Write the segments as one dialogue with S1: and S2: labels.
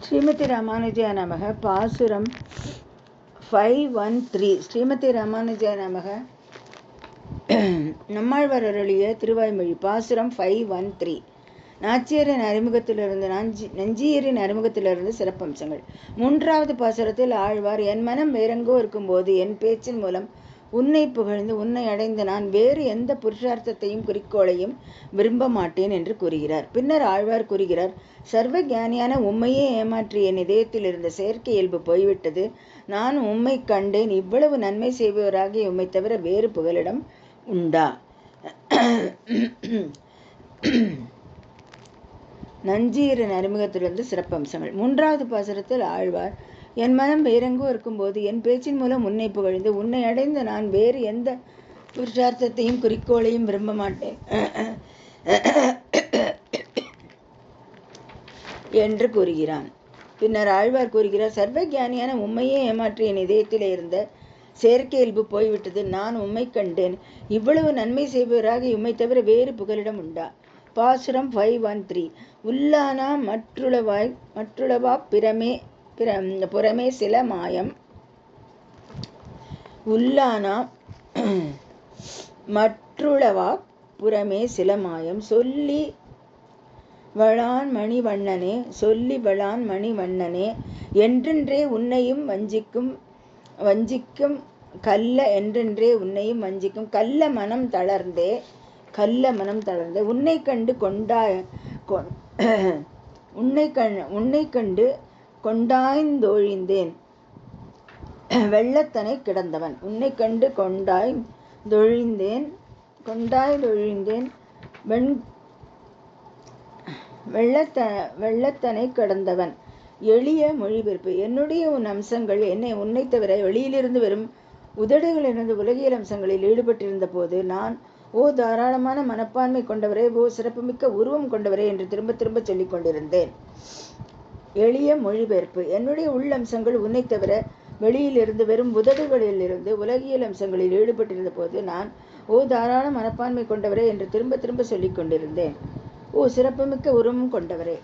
S1: ஸ்ரீமதி ராமானுஜாய நமக. பாசுரம் 513. ஸ்ரீமதி ராமானுஜாய நமக. நம்மாழ்வார் அருளிய திருவாய்மொழி. பாசுரம் 513. நாச்சியரின் அறிமுகத்திலிருந்து நஞ்சியரின் அறிமுகத்திலிருந்து சிறப்பம்சங்கள். 3வது பாசுரத்தில் ஆழ்வார், என் மனம் வேறெங்கோ இருக்கும்போது என் பேச்சின் மூலம் உன்னை புகழ்ந்து உன்னை அடைந்த நான் வேறு எந்த புருஷார்த்தத்தையும் குறிக்கோளையும் விரும்ப மாட்டேன் என்று கூறுகிறார். பின்னர் ஆழ்வார் கூறுகிறார், சர்வ ஞானியான உம்மையே ஏமாற்றிய என் இதயத்தில் இருந்த செயற்கை இயல்பு போய்விட்டது. நான் உம்மை கண்டேன். இவ்வளவு நன்மை செய்பவராக உம்மை தவிர வேறு புகலிடம் உண்டா? நஞ்சியரின் அறிமுகத்திலிருந்து சிறப்பம்சங்கள். 3வது பாசுரத்தில் ஆழ்வார், என் மனம் வேறெங்கோ இருக்கும்போது என் பேச்சின் மூலம் உன்னை புகழ்ந்து உன்னை அடைந்த நான் வேறு எந்த புருஷார்த்தத்தையும் குறிக்கோளையும் விரும்ப மாட்டேன் என்று கூறுகிறான். பின்னர் ஆழ்வார் கூறுகிறார், சர்வ ஞானியான உம்மையே ஏமாற்றிய என் இதயத்திலே இருந்த செயற்கை இயல்பு போய்விட்டது. நான் உம்மை கண்டேன். இவ்வளவு நன்மை செய்பவராக உம்மை தவிர வேறு புகலிடம் உண்டா? பாசுரம் 513. உள்ளானா மற்றுளவா புறமே சில மாயம். உள்ளானா மற்றுளவா புறமே சில மாயம். சொல்லி வளான் மணிவண்ணனே என்றென்றே உன்னையும் வஞ்சிக்கும் கல்ல என்றென்றே உன்னையும் வஞ்சிக்கும் கல்ல மனம் தளர்ந்தே உன்னை கண்டு கொண்டாய்ந்தொழிந்தேன் வெள்ளத்தனை கிடந்தவன். உன்னை கண்டு கொண்டாய்ந்தொழிந்தேன் வெள்ளத்தனை கிடந்தவன். எளிய மொழிபெயர்ப்பு. என்னுடைய உன் அம்சங்கள் என்னை உன்னை தவிர வெளியிலிருந்து வரும் உதடுகளிலிருந்து உலகியல் அம்சங்களில் ஈடுபட்டிருந்த போது நான், ஓ தாராளமான மனப்பான்மை கொண்டவரே, ஓ சிறப்புமிக்க உருவம் கொண்டவரே என்று திரும்ப திரும்ப சொல்லிக் கொண்டிருந்தேன். எளிய மொழிபெயர்ப்பு. என்னுடைய உள்ளம்சங்கள் உன்னை தவிர வெளியிலிருந்து வெறும் உதடுகளிலிருந்து உலகியல் அம்சங்களில் ஈடுபட்டிருந்த போது நான், ஓ தாராள மனப்பான்மை கொண்டவரே என்று திரும்ப திரும்ப சொல்லிக் கொண்டிருந்தேன். ஓ சிறப்புமிக்க உருவம் கொண்டவரே.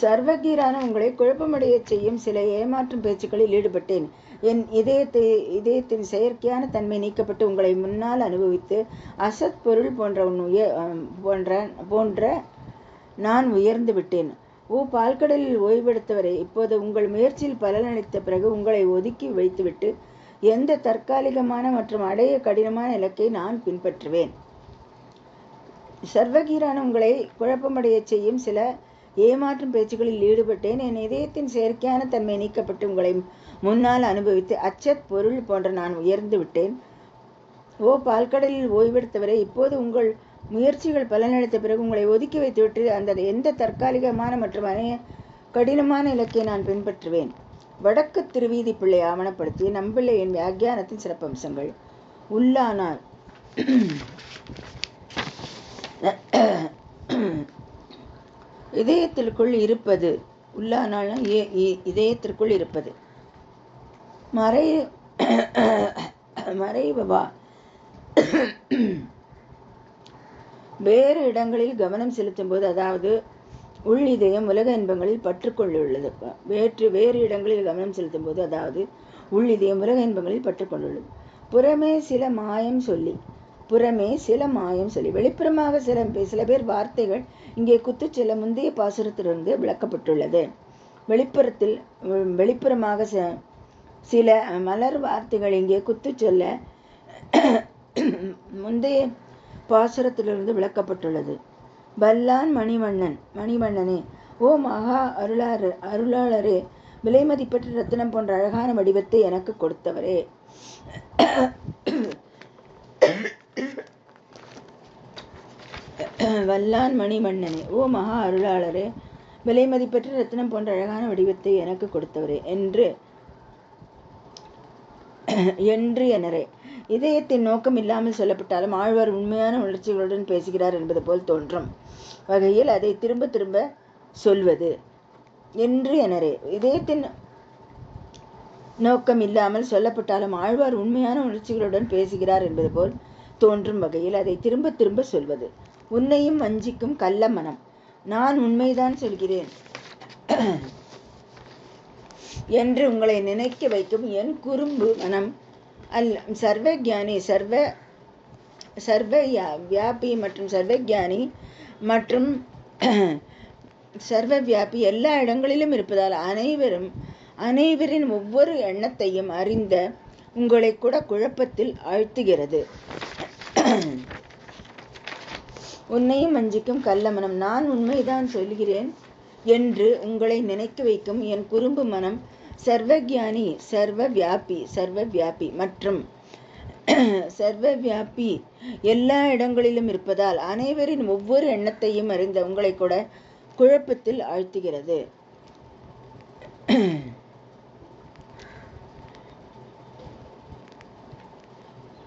S1: சர்வகீரான உங்களை குழப்பமடைய செய்யும் சில ஏமாற்றும் பேச்சுக்களில் ஈடுபட்டேன். என் இதயத்தின் செயற்கையான தன்மை நீக்கப்பட்டு உங்களை முன்னால் அனுபவித்து அசத் பொருள் போன்ற நான் உயர்ந்து விட்டேன். ஓ பால்கடலில் ஓய்வெடுத்தவரே, இப்போது உங்கள் முயற்சியில் பலனளித்த பிறகு உங்களை ஒதுக்கி வைத்துவிட்டு எந்த தற்காலிகமான மற்றும் அடைய கடினமான இலக்கை நான் பின்பற்றுவேன். சர்வகீரான உங்களை குழப்பமடைய செய்யும் சில ஏமாற்றும் பேச்சுக்களில் ஈடுபட்டேன். என் இதயத்தின் செயற்கையான தன்மை நீக்கப்பட்டு உங்களை முன்னால் அனுபவித்து அச்சத் பொருள் போன்ற நான் உயர்ந்து விட்டேன். ஓ பால்கடலில் ஓய்வெடுத்தவரை, இப்போது உங்கள் முயற்சிகள் பலனளித்த பிறகு உங்களை ஒதுக்கி வைத்துவிட்டு அந்த எந்த தற்காலிகமான மற்றும் கடினமான இலக்கை நான் பின்பற்றுவேன். வடக்கு திருவீதி பிள்ளை ஆவணப்படுத்திய நம்பிள்ளையின் வியாக்கியானத்தின் சிறப்பம்சங்கள். உள்ளானார். இதயத்திற்குள் இருப்பது. உள்ளானாலும் இதயத்திற்குள் இருப்பது. மறைவா வேறு இடங்களில் கவனம் செலுத்தும் போது, அதாவது உள் இதயம் உலக இன்பங்களில் பற்றுக்கொண்டுள்ளது. வேறு இடங்களில் கவனம் செலுத்தும் போது, அதாவது உள் இதயம் உலக இன்பங்களில் பற்றுக்கொண்டுள்ளது. புறமே சில மாயம் சொல்லி வெளிப்புறமாக சில பேர் வார்த்தைகள் இங்கே குத்துச் செல்ல முந்தைய பாசுரத்திலிருந்து விளக்கப்பட்டுள்ளது. வெளிப்புறமாக சில மலர் வார்த்தைகள் இங்கே குத்துச் சொல்ல முந்தைய பாசுரத்திலிருந்து விளக்கப்பட்டுள்ளது. வல்லான் மணிவண்ணனே, ஓ மகா அருளாளரே, விலை மதிப்பற்ற ரத்தினம் போன்ற அழகான வடிவத்தை எனக்கு கொடுத்தவரே. வல்லான் மணிவண்ணனே, ஓ மகா அருளாளரே, விலை மதிப்பற்ற ரத்தினம் போன்ற அழகான வடிவத்தை எனக்கு கொடுத்தவரே என்று எனரே. இதயத்தின் நோக்கம் இல்லாமல் சொல்லப்பட்டாலும் ஆழ்வார் உண்மையான உணர்ச்சிகளுடன் பேசுகிறார் என்பது போல் தோன்றும் வகையில் அதை திரும்ப திரும்ப சொல்வது. என்று எனரே. இதயத்தின் நோக்கம் இல்லாமல் சொல்லப்பட்டாலும் ஆழ்வார் உண்மையான உணர்ச்சிகளுடன் பேசுகிறார் என்பது போல் தோன்றும் வகையில் அதை திரும்ப திரும்ப சொல்வது. உன்னையும் வஞ்சிக்கும் கள்ள மனம். நான் உண்மைதான் சொல்கிறேன் என்று உங்களை நினைக்க வைக்கும் என் குறும்பு மனம் சர்வஜானி, சர்வ வியாபி மற்றும் சர்வஜானி மற்றும் சர்வ வியாபி எல்லா இடங்களிலும் இருப்பதால் அனைவரின் ஒவ்வொரு எண்ணத்தையும் அறிந்த உங்களை கூட குழப்பத்தில் ஆழ்த்துகிறது. உன்னையும் வஞ்சிக்கும் கள்ளமனம் நான் உண்மைதான் சொல்கிறேன் என்று உங்களை நினைக்க வைக்கும் என் குறும்பு மனம் சர்வஜானி, சர்வ வியாபி மற்றும் சர்வ வியாபி எல்லா இடங்களிலும் இருப்பதால் அனைவரின் ஒவ்வொரு எண்ணத்தையும் அறிந்த உங்களை கூட குழப்பத்தில் ஆழ்த்துகிறது.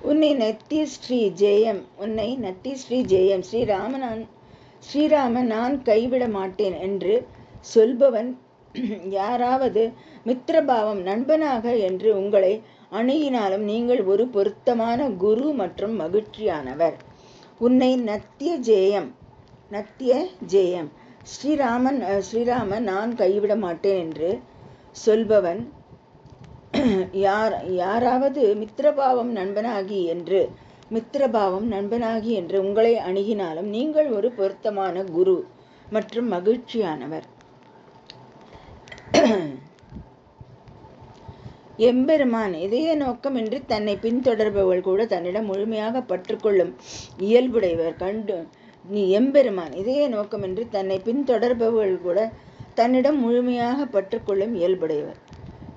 S1: உன்னை நத்திய ஸ்ரீ ஜெயம் ஸ்ரீராமன் நான் கைவிட மாட்டேன் என்று சொல்பவன் யாராவது மித்திரபாவம் நண்பனாக என்று உங்களை அணுகினாலும் நீங்கள் ஒரு பொருத்தமான குரு மற்றும் மகிழ்ச்சியானவர். உன்னை நத்திய ஜெயம் ஸ்ரீராமன் நான் கைவிட மாட்டேன் என்று சொல்பவன் யாராவது மித்திரபாவம் நண்பனாகி என்று உங்களை அணுகினாலும் நீங்கள் ஒரு பொருத்தமான குரு மற்றும் மகிழ்ச்சியானவர். எம்பெருமான் இதய நோக்கமின்றி தன்னை பின்தொடர்பவர்கள் கூட தன்னிடம் முழுமையாக பற்றுக்கொள்ளும் இயல்புடையவர். எம்பெருமான் இதய நோக்கமின்றி தன்னை பின்தொடர்பவர்கள் கூட தன்னிடம் முழுமையாக பற்றுக்கொள்ளும் இயல்புடையவர்.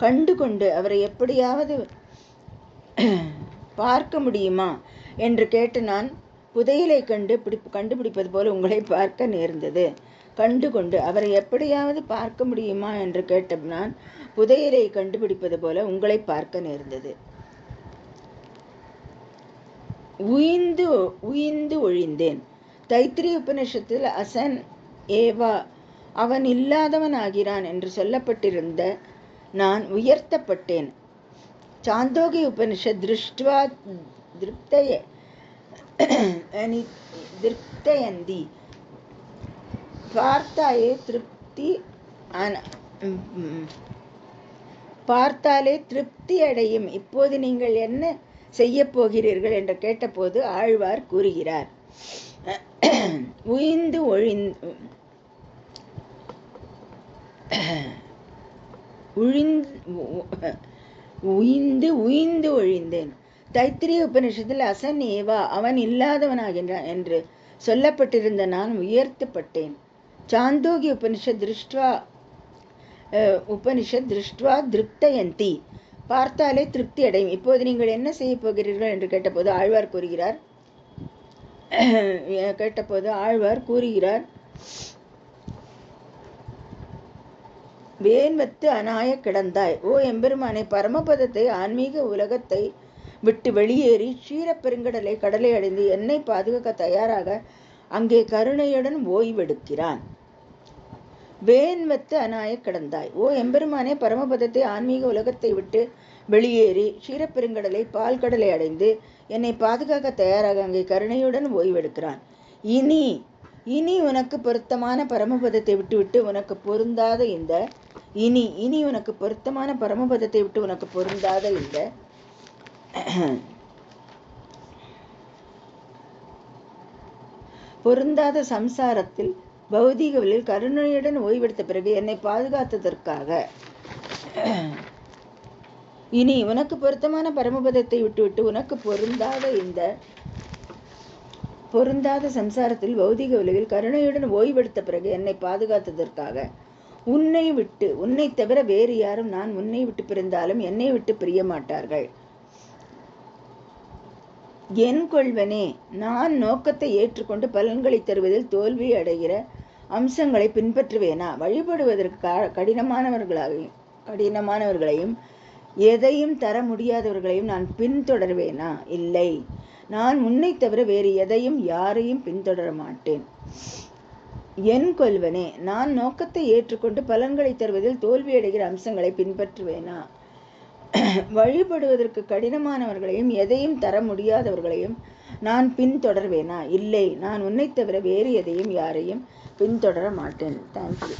S1: கண்டு கொண்டு அவரை எப்படியாவது பார்க்க முடியுமா என்று கேட்டு நான் புதையலை கண்டுபிடிப்பது போல உங்களை பார்க்க நேர்ந்தது. கண்டு கொண்டு அவரை எப்படியாவது பார்க்க முடியுமா என்று கேட்ட நான் புதையலை கண்டுபிடிப்பது போல உங்களை பார்க்க நேர்ந்தது. உயிந்து ஒழிந்தேன். தைத்திரிய உபநிஷத்தில் அசன் ஏவா அவன் இல்லாதவன் ஆகிறான் என்று சொல்லப்பட்டிருந்த நான் உயர்த்தப்பட்டேன். சாந்தோகி உபனிஷத் திருஷ்டுவா திருப்தயந்தி பார்த்தாலே திருப்தி அடையும். இப்போது நீங்கள் என்ன செய்ய போகிறீர்கள் என்று கேட்டபோது ஆழ்வார் கூறுகிறார், உயிந்து ஒழிந்தேன். தைத்திரிய உபனிஷத்தில் அசன் ஏவா அவன் இல்லாதவனாகின்றான் என்று சொல்லப்பட்டிருந்த நான் உயர்த்தப்பட்டேன். சாந்தோகி உபனிஷத் திருஷ்டுவா திருப்தயந்தி பார்த்தாலே திருப்தி அடையும். இப்போது நீங்கள் என்ன செய்ய போகிறீர்கள் என்று கேட்டபோது ஆழ்வார் கூறுகிறார் வேன்வத்து அநாய கிடந்தாய். ஓ எம்பெருமானை, பரமபதத்தை ஆன்மீக உலகத்தை விட்டு வெளியேறி க்ஷீரப்பெருங்கடலை கடலை அடைந்து என்னை பாதுகாக்க தயாராக அங்கே கருணையுடன் ஓய்வெடுக்கிறான். வேன்வத்து அநாய கிடந்தாய். ஓ எம்பெருமானே, பரமபதத்தை ஆன்மீக உலகத்தை விட்டு வெளியேறி க்ஷீரப்பெருங்கடலை பால் கடலை அடைந்து என்னை பாதுகாக்க தயாராக அங்கே கருணையுடன் ஓய்வெடுக்கிறான். இனி உனக்கு பொருத்தமான பரமபதத்தை விட்டுவிட்டு உனக்கு பொருந்தாத இந்த உனக்கு பொருத்தமான பரமபதத்தை விட்டு உனக்கு பொருந்தாத இந்த பொருந்தாத சம்சாரத்தில் பௌதீகவில் கருணையுடன் ஓய்வெடுத்த பிறகு என்னை பாதுகாத்ததற்காக இனி உனக்கு பொருத்தமான பரமபதத்தை விட்டுவிட்டு உனக்கு பொருந்தாத சம்சாரத்தில் பௌதிக உலகில் கருணையுடன் ஓய்வெடுத்த பிறகு என்னை பாதுகாத்ததற்காக உன்னை தவிர வேறு யாரும் நான் உன்னை விட்டு பிரிந்தாலும் என்னை விட்டு பிரிய மாட்டார்கள். என் கொள்வனே, நான் நோக்கத்தை ஏற்றுக்கொண்டு பலன்களை தருவதில் தோல்வி அடைகிற அம்சங்களை பின்பற்றுவேனா? வழிபடுவதற்கு கடினமானவர்களையும் எதையும் தர முடியாதவர்களையும் நான் பின்தொடர்வேனா? இல்லை, நான் உன்னை தவிர வேறு எதையும் யாரையும் பின்தொடர மாட்டேன். என் கொல்வனே, நான் நோக்கத்தை ஏற்றுக்கொண்டு பலன்களை தருவதில் தோல்வியடைகிற அம்சங்களை பின்பற்றுவேனா? வழிபடுவதற்கு கடினமானவர்களையும் எதையும் தர முடியாதவர்களையும் நான் பின்தொடர்வேனா? இல்லை, நான் உன்னை தவிர வேறு எதையும் யாரையும் பின்தொடர மாட்டேன். தேங்க்யூ.